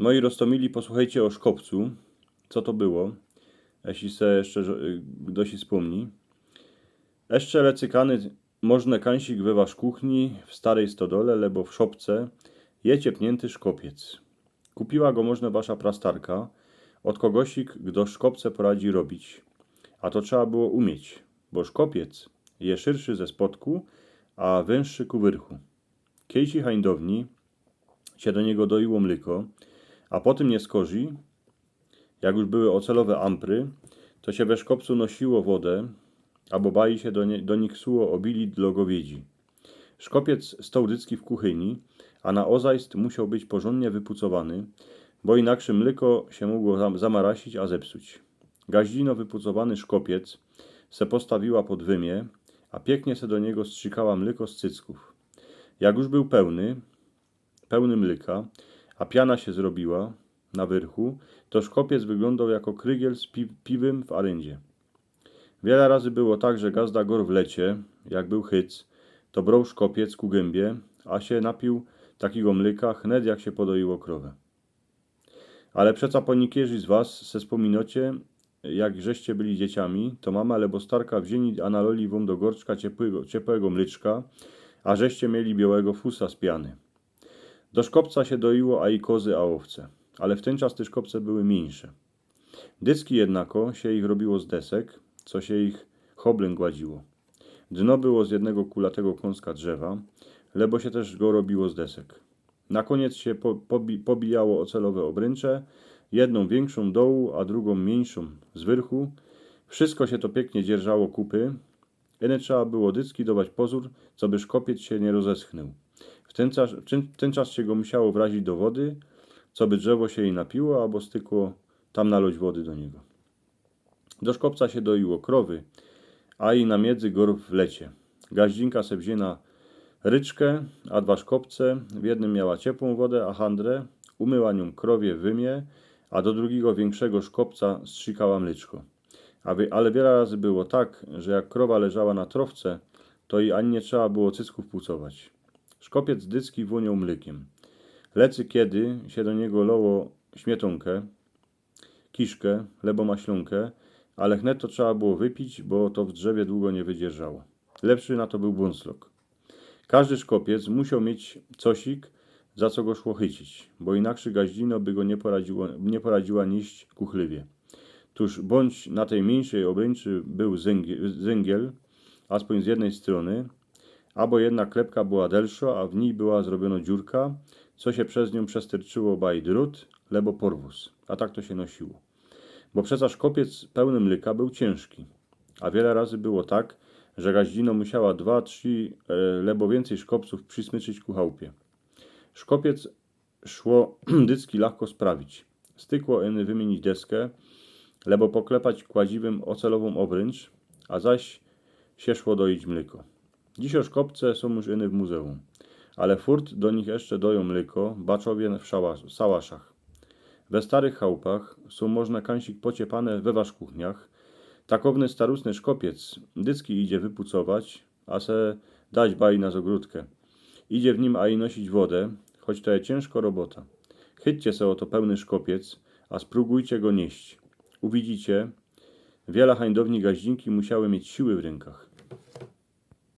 Moi roztomili, posłuchajcie o szkopcu. Co to było? Jeśli se jeszcze ktoś wspomni. Jeszcze lecykany możne kańsik we wasz kuchni w starej stodole, lebo w szopce je ciepnięty szkopiec. Kupiła go można wasza prastarka, od kogosik, kto szkopce poradzi robić. A to trzeba było umieć, bo szkopiec je szyrszy ze spodku, a węższy ku wyrchu. Kiejsi hańdowni się do niego doiło mlyko, a po tym nie skorzy, jak już były ocelowe ampry, to się we szkopcu nosiło wodę, albo bai się do nich suło obili dla gowiedzi. Szkopiec stał dycki w kuchyni, a na ozajst musiał być porządnie wypucowany, bo inaczej mlyko się mogło zamarasić, a zepsuć. Gaździno wypucowany szkopiec se postawiła pod wymie, a pięknie se do niego strzykała mlyko z cycków. Jak już był pełny mlyka, a piana się zrobiła na wyrchu, to szkopiec wyglądał jako krygiel z piwem w aryndzie. Wiele razy było tak, że gazda gor w lecie, jak był hyc, to brał szkopiec ku gębie, a się napił takiego mlyka, chnet jak się podoiło krowę. Ale przeca po nikierzy z was se wspominocie, jak żeście byli dzieciami, to mama lebo starka wzięli a naloli wam do gorczka ciepłego mlyczka, a żeście mieli białego fusa z piany. Do szkopca się doiło a i kozy, a owce, ale w ten czas te szkopce były mniejsze. Dycki jednako się ich robiło z desek, co się ich choblem gładziło. Dno było z jednego kulatego kąska drzewa, lebo się też go robiło z desek. Na koniec się pobijało ocelowe obręcze, jedną większą dołu, a drugą mniejszą z wyrchu. Wszystko się to pięknie dzierżało kupy. Ene trzeba było dycki dawać pozór, co by szkopiec się nie rozeschnął. W ten czas się go musiało wrazić do wody, co by drzewo się jej napiło, albo stykło tam nalać wody do niego. Do szkopca się doiło krowy, a i na miedzy gor w lecie. Gaździnka se wzięła ryczkę, a dwa szkopce, w jednym miała ciepłą wodę, a handrę, umyła nią krowie w wymie, a do drugiego większego szkopca strzykała mlyczko. Ale wiele razy było tak, że jak krowa leżała na trowce, to i ani nie trzeba było cycków płucować. Szkopiec dycki włoniał mlykiem. Lecy kiedy się do niego loło śmietonkę, kiszkę, lebo maślunkę, ale chnet to trzeba było wypić, bo to w drzewie długo nie wydzierżało. Lepszy na to był błąslok. Każdy szkopiec musiał mieć cosik, za co go szło chycić, bo inaczej gaździno by go nie poradziła nieść kuchliwie. Tuż bądź na tej mniejszej obręczy był zęgiel, aspoň z jednej strony, albo jedna klepka była delsza, a w niej była zrobiona dziurka, co się przez nią przesterczyło baj drut, lebo porwóz, a tak to się nosiło. Bo przeca szkopiec pełny mlyka był ciężki, a wiele razy było tak, że gaździno musiała 2-3 lebo więcej szkopców przysmyczyć ku chałupie. Szkopiec szło dycki lahko sprawić. Stykło eny wymienić deskę, lebo poklepać kładziwym ocelową obręcz, a zaś się szło doić mlyko. Dziś szkopce są już eny w muzeum, ale furt do nich jeszcze doją mlyko, baczowie w sałaszach. We starych chałupach są można kańsik pociepane we wasz kuchniach. Takowny starusny szkopiec dycki idzie wypucować, a se dać baj na zogródkę. Idzie w nim a i nosić wodę, choć to jest ciężko robota. Chyćcie se oto pełny szkopiec, a spróbujcie go nieść. Uwidzicie, wiele hańdowni gaździnki musiały mieć siły w rękach.